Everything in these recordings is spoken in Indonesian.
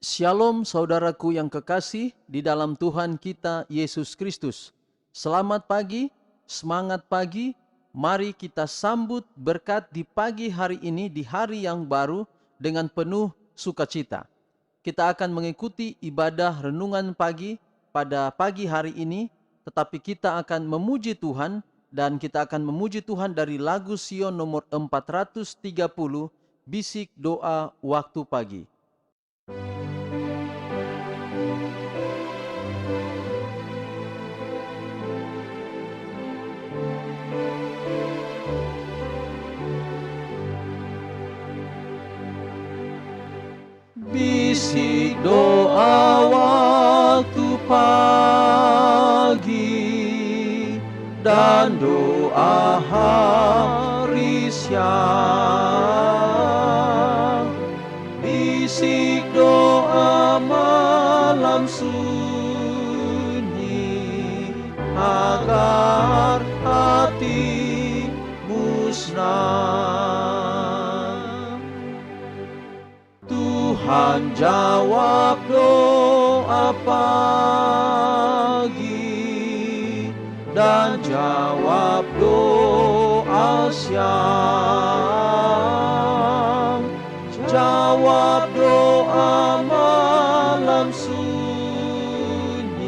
Shalom saudaraku yang kekasih di dalam Tuhan kita Yesus Kristus. Selamat pagi, semangat pagi. Mari kita sambut berkat di pagi hari ini, di hari yang baru dengan penuh sukacita. Kita akan mengikuti ibadah renungan pagi pada pagi hari ini, tetapi kita akan memuji Tuhan dan kita akan memuji Tuhan dari lagu Sion nomor 430, Bisik Doa Waktu Pagi. Bisik doa waktu pagi dan doa hari siang. Bisik doa malam sunyi agar hatimu senang. Tuhan jawab doa pagi dan jawab doa siang. Jawab doa malam sunyi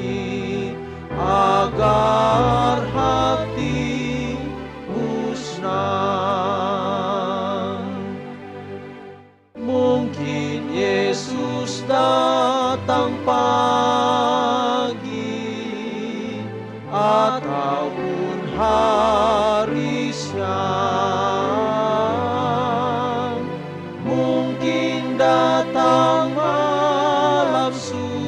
agar hatimu senang. Mungkin Yesus datang pagi ataupun hari siang. Mungkin datang malam sunyi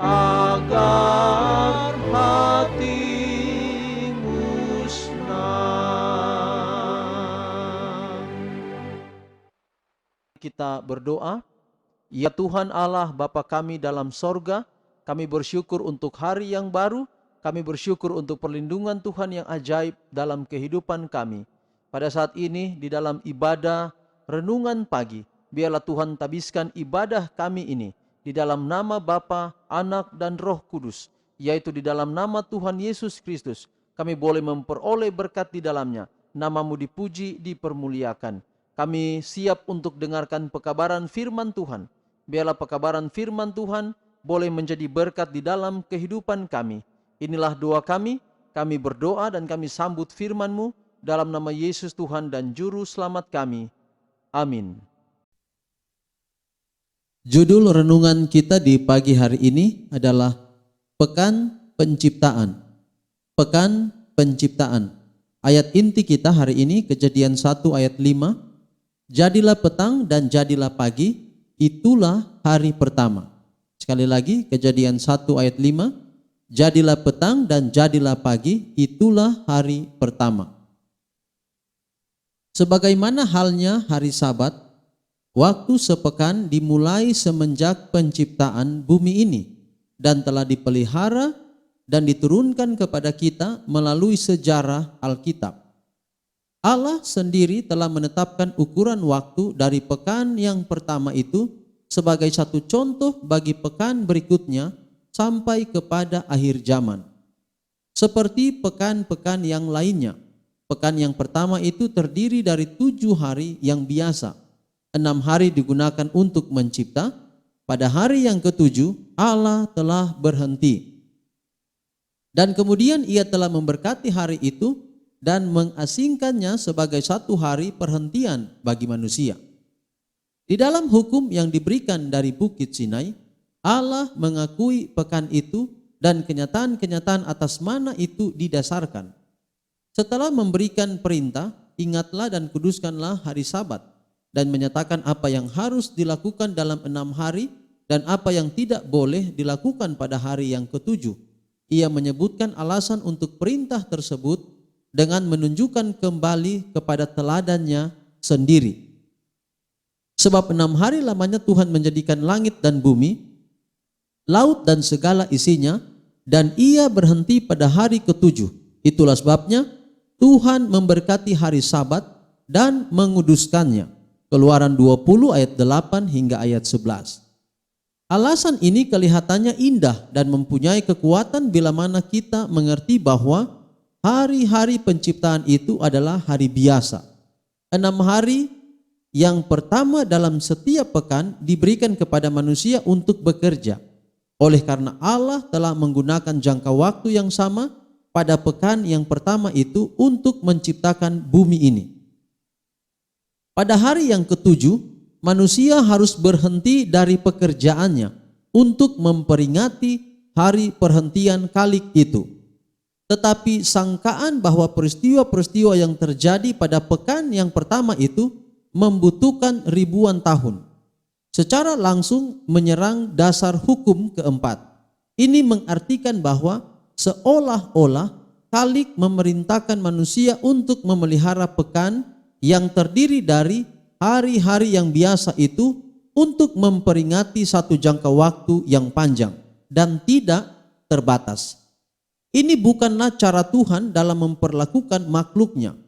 agar hatimu senang. Kita berdoa. Ya Tuhan Allah Bapa kami dalam sorga, kami bersyukur untuk hari yang baru, kami bersyukur untuk perlindungan Tuhan yang ajaib dalam kehidupan kami. Pada saat ini di dalam ibadah renungan pagi, biarlah Tuhan tabiskan ibadah kami ini di dalam nama Bapa, Anak dan Roh Kudus, yaitu di dalam nama Tuhan Yesus Kristus. Kami boleh memperoleh berkat di dalamnya, namamu dipuji, dipermuliakan. Kami siap untuk dengarkan pekabaran firman Tuhan. Biarlah pekabaran firman Tuhan boleh menjadi berkat di dalam kehidupan kami. Inilah doa kami berdoa dan kami sambut firman-Mu dalam nama Yesus Tuhan dan Juru Selamat kami. Amin. Judul renungan kita di pagi hari ini adalah Pekan Penciptaan. Pekan Penciptaan. Ayat inti kita hari ini Kejadian 1 ayat 5. Jadilah petang dan jadilah pagi, itulah hari pertama. Sekali lagi Kejadian 1 ayat 5. Jadilah petang dan jadilah pagi, itulah hari pertama. Sebagaimana halnya hari Sabat, waktu sepekan dimulai semenjak penciptaan bumi ini dan telah dipelihara dan diturunkan kepada kita melalui sejarah Alkitab. Allah sendiri telah menetapkan ukuran waktu dari pekan yang pertama itu sebagai satu contoh bagi pekan berikutnya sampai kepada akhir zaman. Seperti pekan-pekan yang lainnya, pekan yang pertama itu terdiri dari 7 hari yang biasa. 6 hari digunakan untuk mencipta. Pada hari yang ke-7 Allah telah berhenti. Dan kemudian ia telah memberkati hari itu dan mengasingkannya sebagai satu hari perhentian bagi manusia. Di dalam hukum yang diberikan dari Bukit Sinai, Allah mengakui pekan itu dan kenyataan-kenyataan atas mana itu didasarkan. Setelah memberikan perintah, ingatlah dan kuduskanlah hari Sabat, dan menyatakan apa yang harus dilakukan dalam 6 hari dan apa yang tidak boleh dilakukan pada hari yang ke-7. Ia menyebutkan alasan untuk perintah tersebut dengan menunjukkan kembali kepada teladannya sendiri. Sebab 6 hari lamanya Tuhan menjadikan langit dan bumi, laut dan segala isinya, dan ia berhenti pada hari ke-7. Itulah sebabnya Tuhan memberkati hari Sabat dan menguduskannya. Keluaran 20 ayat 8 hingga ayat 11. Alasan ini kelihatannya indah dan mempunyai kekuatan bila mana kita mengerti bahwa hari-hari penciptaan itu adalah hari biasa. 6 hari yang pertama dalam setiap pekan diberikan kepada manusia untuk bekerja. Oleh karena Allah telah menggunakan jangka waktu yang sama pada pekan yang pertama itu untuk menciptakan bumi ini. Pada hari yang ketujuh, manusia harus berhenti dari pekerjaannya untuk memperingati hari perhentian Khalik itu. Tetapi sangkaan bahwa peristiwa-peristiwa yang terjadi pada pekan yang pertama itu membutuhkan ribuan tahun, secara langsung menyerang dasar hukum keempat. Ini mengartikan bahwa seolah-olah Khalik memerintahkan manusia untuk memelihara pekan yang terdiri dari hari-hari yang biasa itu untuk memperingati satu jangka waktu yang panjang dan tidak terbatas. Ini bukanlah cara Tuhan dalam memperlakukan makhluknya.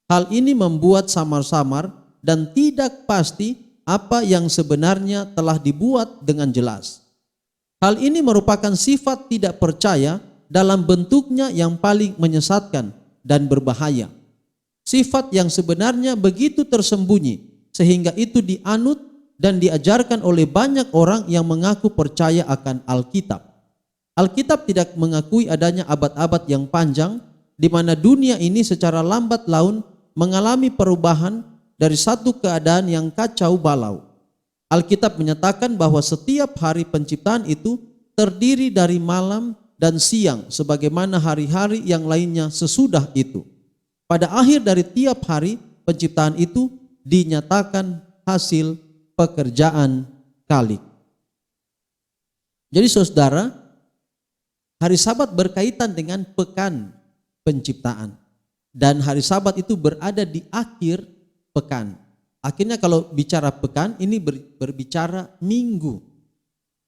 Hal ini membuat samar-samar dan tidak pasti apa yang sebenarnya telah dibuat dengan jelas. Hal ini merupakan sifat tidak percaya dalam bentuknya yang paling menyesatkan dan berbahaya. Sifat yang sebenarnya begitu tersembunyi sehingga itu dianut dan diajarkan oleh banyak orang yang mengaku percaya akan Alkitab. Alkitab tidak mengakui adanya abad-abad yang panjang di mana dunia ini secara lambat laun mengalami perubahan dari satu keadaan yang kacau balau. Alkitab menyatakan bahwa setiap hari penciptaan itu terdiri dari malam dan siang sebagaimana hari-hari yang lainnya sesudah itu. Pada akhir dari tiap hari penciptaan itu dinyatakan hasil pekerjaan Khalik. Jadi saudara, hari Sabat berkaitan dengan pekan penciptaan. Dan hari Sabat itu berada di akhir pekan. Akhirnya kalau bicara pekan ini berbicara minggu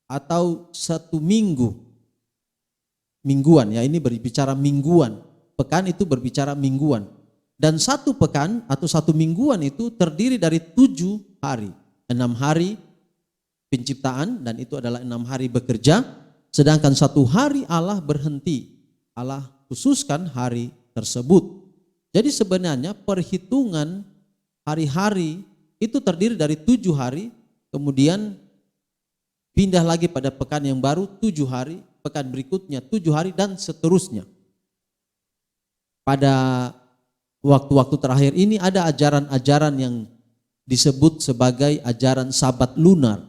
atau satu minggu. Mingguan ya, ini berbicara mingguan. Pekan itu berbicara mingguan. Dan satu pekan atau satu mingguan itu terdiri dari 7 hari. 6 hari penciptaan dan itu adalah 6 hari bekerja. Sedangkan 1 hari Allah berhenti. Allah khususkan hari tersebut. Jadi sebenarnya perhitungan hari-hari itu terdiri dari 7 hari. Kemudian pindah lagi pada pekan yang baru 7 hari. Pekan berikutnya 7 hari dan seterusnya. Pada waktu-waktu terakhir ini ada ajaran-ajaran yang disebut sebagai ajaran Sabat lunar.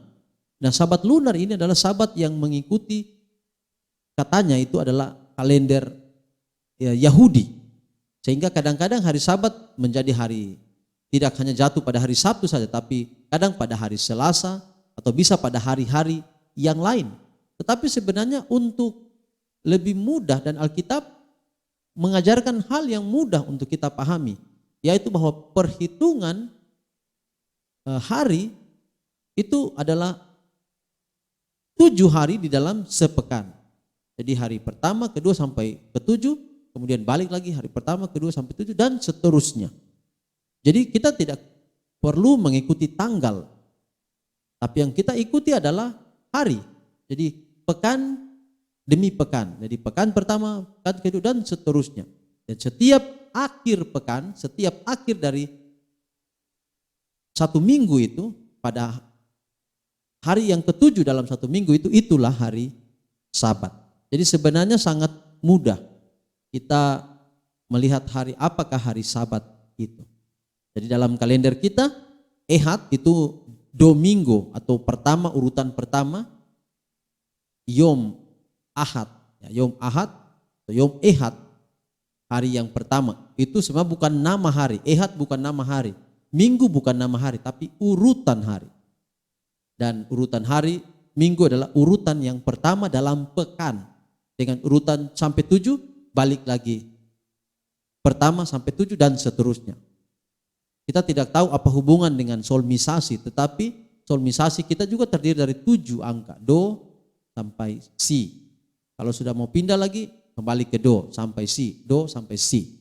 Nah, Sabat lunar ini adalah Sabat yang mengikuti, katanya itu adalah kalender Yahudi. Sehingga kadang-kadang hari Sabat menjadi hari, tidak hanya jatuh pada hari Sabtu saja, tapi kadang pada hari Selasa atau bisa pada hari-hari yang lain. Tetapi sebenarnya untuk lebih mudah dan Alkitab mengajarkan hal yang mudah untuk kita pahami, yaitu bahwa perhitungan hari itu adalah 7 hari di dalam sepekan. Jadi hari pertama, kedua sampai ketujuh, kemudian balik lagi hari pertama, kedua sampai 7 dan seterusnya. Jadi kita tidak perlu mengikuti tanggal, tapi yang kita ikuti adalah hari. Jadi pekan demi pekan. Jadi pekan pertama, pekan kedua dan seterusnya. Dan setiap akhir pekan, setiap akhir dari satu minggu itu pada hari yang ketujuh dalam satu minggu itu itulah hari Sabat. Jadi sebenarnya sangat mudah kita melihat hari apakah hari Sabat itu. Jadi dalam kalender kita Ehad itu Domingo atau pertama, urutan pertama, Yom Ahad, Yom Ahad atau Yom Ehad, hari yang pertama. Itu semua bukan nama hari. Ehad bukan nama hari. Minggu bukan nama hari, tapi urutan hari. Dan urutan hari Minggu adalah urutan yang pertama dalam pekan. Dengan urutan sampai 7 balik lagi. Pertama sampai 7 dan seterusnya. Kita tidak tahu apa hubungan dengan solmisasi, tetapi solmisasi kita juga terdiri dari 7 angka. Do sampai Si. Kalau sudah mau pindah lagi, kembali ke do sampai si, do sampai si.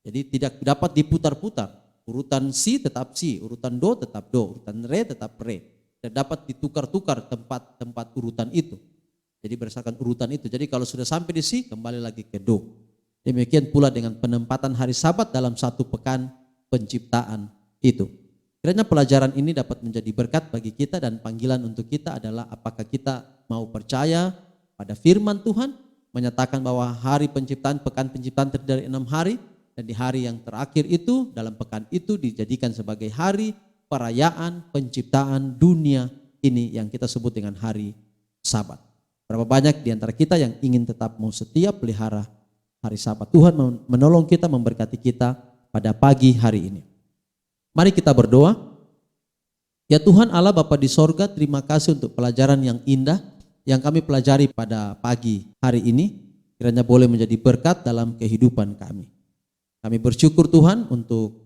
Jadi tidak dapat diputar-putar. urutan si tetap si, urutan do tetap do, urutan re tetap re. Dan dapat ditukar-tukar tempat urutan itu. Jadi berdasarkan urutan itu. Jadi kalau sudah sampai di si, kembali lagi ke do. Demikian pula dengan penempatan hari Sabat dalam satu pekan penciptaan itu. Kiranya pelajaran ini dapat menjadi berkat bagi kita, dan panggilan untuk kita adalah apakah kita mau percaya pada firman Tuhan, menyatakan bahwa hari penciptaan, pekan penciptaan terdiri dari 6 hari, dan di hari yang terakhir itu, dalam pekan itu dijadikan sebagai hari perayaan penciptaan dunia ini yang kita sebut dengan hari Sabat. Berapa banyak di antara kita yang ingin tetap mau setia pelihara hari Sabat. Tuhan menolong kita, memberkati kita pada pagi hari ini. Mari kita berdoa. Ya Tuhan Allah Bapa di sorga, terima kasih untuk pelajaran yang indah yang kami pelajari pada pagi hari ini. Kiranya boleh menjadi berkat dalam kehidupan kami. Kami bersyukur Tuhan untuk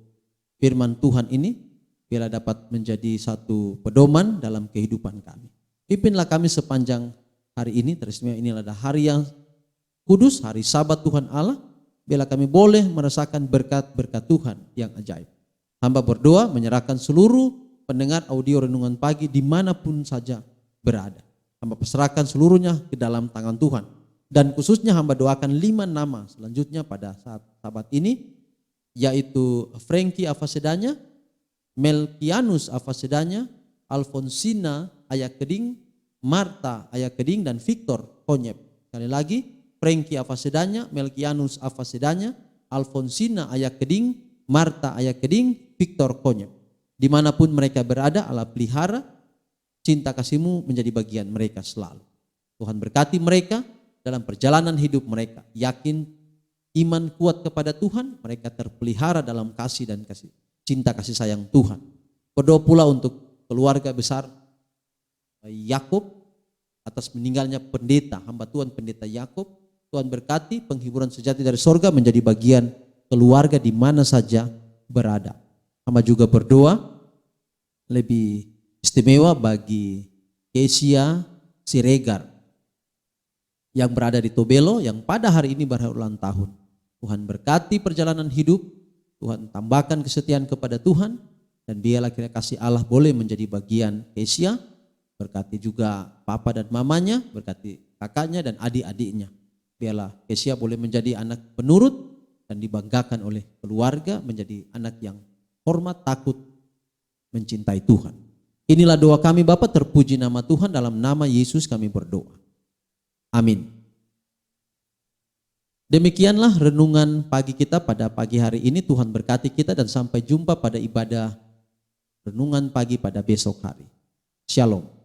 firman Tuhan ini, bila dapat menjadi satu pedoman dalam kehidupan kami. Pimpinlah kami sepanjang hari ini, teristimewa ini adalah hari yang kudus, hari Sabat Tuhan Allah, bila kami boleh merasakan berkat-berkat Tuhan yang ajaib. Hamba berdoa menyerahkan seluruh pendengar audio renungan pagi dimanapun saja berada. Hamba pasrahkan seluruhnya ke dalam tangan Tuhan. Dan khususnya hamba doakan 5 nama selanjutnya pada saat Sabat ini, yaitu Frankie Afasedanya, Melkianus Afasedanya, Alfonsina Ayakeding, Marta Ayakeding, dan Victor Konyep. Sekali lagi, Frankie Afasedanya, Melkianus Afasedanya, Alfonsina Ayakeding, Marta Ayakeding, Victor Konyep. Dimanapun mereka berada, Allah pelihara, cinta kasih-Mu menjadi bagian mereka selalu. Tuhan berkati mereka dalam perjalanan hidup mereka. Yakin, iman kuat kepada Tuhan, mereka terpelihara dalam kasih dan cinta kasih sayang Tuhan. Berdoa pula untuk keluarga besar Yakub atas meninggalnya pendeta, hamba Tuhan pendeta Yakub. Tuhan berkati, penghiburan sejati dari sorga menjadi bagian keluarga di mana saja berada. Hamba juga berdoa lebih istimewa bagi Kesia Siregar yang berada di Tobelo, yang pada hari ini berulang tahun. Tuhan berkati perjalanan hidup, Tuhan tambahkan kesetiaan kepada Tuhan, dan biarlah kiranya kasih Allah boleh menjadi bagian Kesia. Berkati juga papa dan mamanya, berkati kakaknya dan adik-adiknya. Biarlah Kesia boleh menjadi anak penurut dan dibanggakan oleh keluarga, menjadi anak yang hormat, takut, mencintai Tuhan. Inilah doa kami Bapa, terpuji nama Tuhan, dalam nama Yesus kami berdoa. Amin. Demikianlah renungan pagi kita pada pagi hari ini. Tuhan berkati kita, dan sampai jumpa pada ibadah renungan pagi pada besok hari. Shalom.